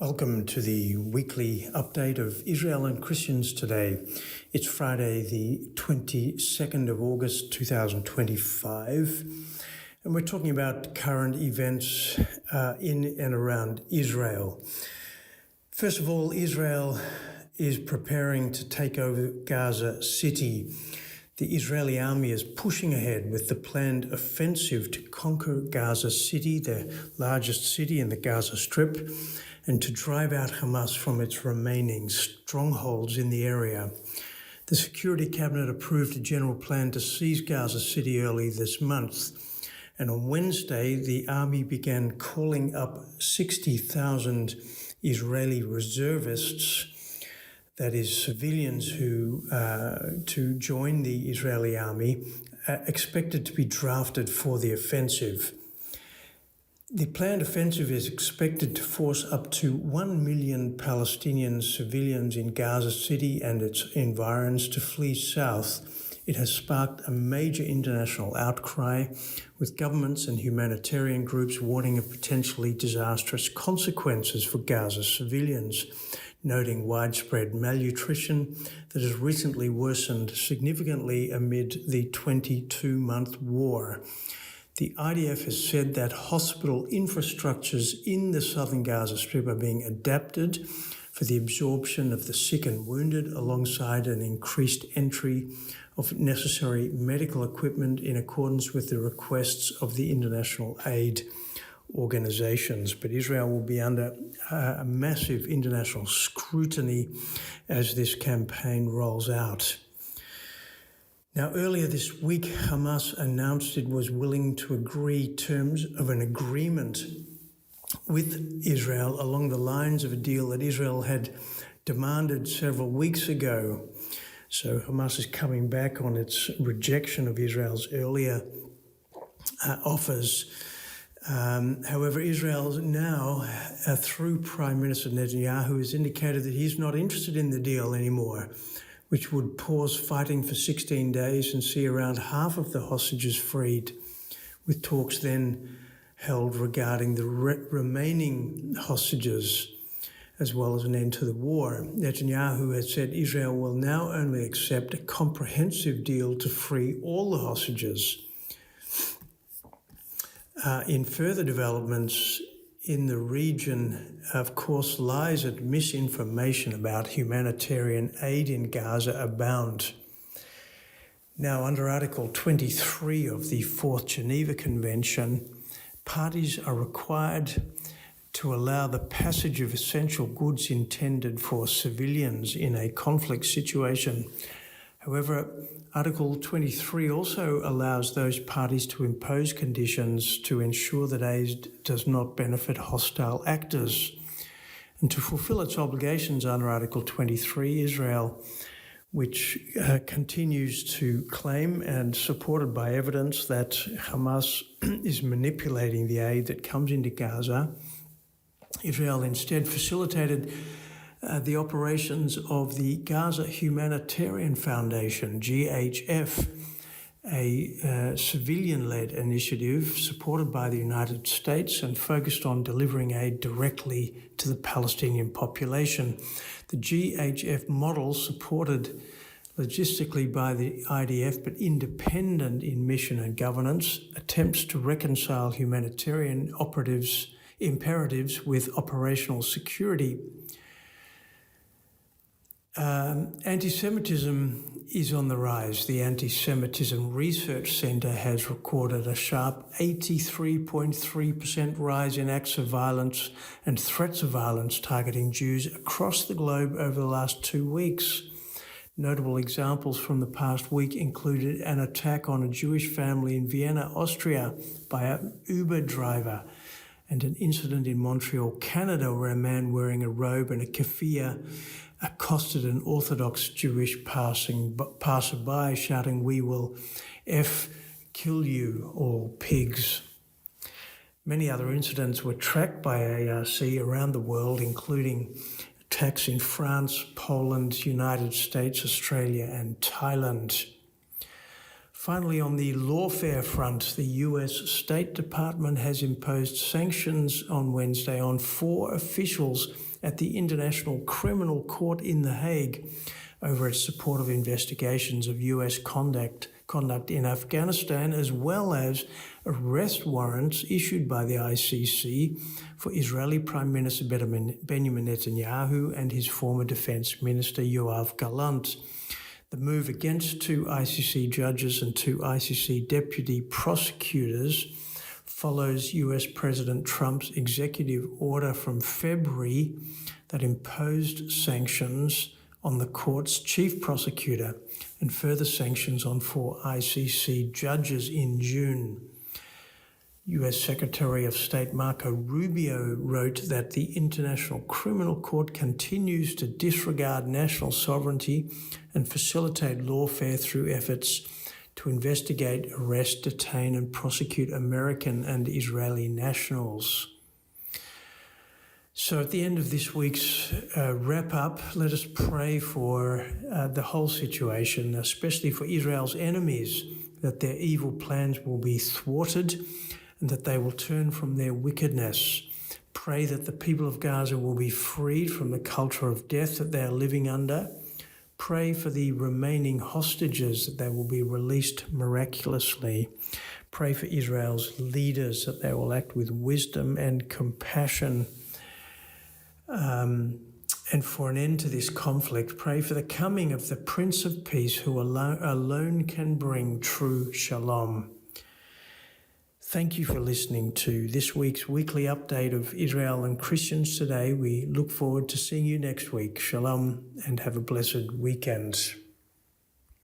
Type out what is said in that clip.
Welcome to the weekly update of Israel and Christians today. It's Friday, the 22nd of August, 2025, and we're talking about current events in and around Israel. First of all, Israel is preparing to take over Gaza City. The Israeli army is pushing ahead with the planned offensive to conquer Gaza City, the largest city in the Gaza Strip, and to drive out Hamas from its remaining strongholds in the area. The Security Cabinet approved a general plan to seize Gaza City early this month, and on Wednesday the army began calling up 60,000 Israeli reservists, that is civilians who to join the Israeli army, expected to be drafted for the offensive. The planned offensive is expected to force up to 1 million Palestinian civilians in Gaza City and its environs to flee south. It has sparked a major international outcry, with governments and humanitarian groups warning of potentially disastrous consequences for Gaza civilians, noting widespread malnutrition that has recently worsened significantly amid the 22-month war. The IDF has said that hospital infrastructures in the southern Gaza Strip are being adapted for the absorption of the sick and wounded, alongside an increased entry of necessary medical equipment in accordance with the requests of the international aid organizations. But Israel will be under a massive international scrutiny as this campaign rolls out. Now, earlier this week, Hamas announced it was willing to agree terms of an agreement with Israel along the lines of a deal that Israel had demanded several weeks ago. So Hamas is coming back on its rejection of Israel's earlier offers. However, Israel now, through Prime Minister Netanyahu, has indicated that he's not interested in the deal anymore, which would pause fighting for 16 days and see around half of the hostages freed, with talks then held regarding the remaining hostages, as well as an end to the war. Netanyahu has said Israel will now only accept a comprehensive deal to free all the hostages. In further developments in the region, of course, lies and misinformation about humanitarian aid in Gaza abound. Now, under Article 23 of the Fourth Geneva Convention, parties are required to allow the passage of essential goods intended for civilians in a conflict situation. However, Article 23 also allows those parties to impose conditions to ensure that aid does not benefit hostile actors. And to fulfill its obligations under Article 23, Israel, which continues to claim, and supported by evidence, that Hamas is manipulating the aid that comes into Gaza, Israel instead facilitated the operations of the Gaza Humanitarian Foundation, GHF, a civilian-led initiative supported by the United States and focused on delivering aid directly to the Palestinian population. The GHF model, supported logistically by the IDF but independent in mission and governance, attempts to reconcile humanitarian imperatives with operational security. Antisemitism is on the rise. The Antisemitism Research Center has recorded a sharp 83.3% rise in acts of violence and threats of violence targeting Jews across the globe over the last 2 weeks. Notable examples from the past week included an attack on a Jewish family in Vienna, Austria, by an Uber driver, and an incident in Montreal, Canada, where a man wearing a robe and a keffiyeh accosted an Orthodox Jewish passerby, shouting, "We will kill you, all pigs." Many other incidents were tracked by ARC around the world, including attacks in France, Poland, United States, Australia, and Thailand. Finally, on the lawfare front, the US State Department has imposed sanctions on Wednesday on 4 officials at the International Criminal Court in The Hague over its support of investigations of US conduct in Afghanistan, as well as arrest warrants issued by the ICC for Israeli Prime Minister Benjamin Netanyahu and his former Defense Minister Yoav Gallant. The move against 2 ICC judges and 2 ICC deputy prosecutors follows US President Trump's executive order from February that imposed sanctions on the court's chief prosecutor and further sanctions on 4 ICC judges in June. US Secretary of State Marco Rubio wrote that the International Criminal Court continues to disregard national sovereignty and facilitate lawfare through efforts to investigate, arrest, detain, and prosecute American and Israeli nationals. So at the end of this week's wrap-up, let us pray for the whole situation, especially for Israel's enemies, that their evil plans will be thwarted and that they will turn from their wickedness. Pray that the people of Gaza will be freed from the culture of death that they are living under. Pray for the remaining hostages, that they will be released miraculously. Pray for Israel's leaders, that they will act with wisdom and compassion. And for an end to this conflict, pray for the coming of the Prince of Peace, who alone can bring true shalom. Thank you for listening to this week's weekly update of Israel and Christians Today. We look forward to seeing you next week. Shalom and have a blessed weekend.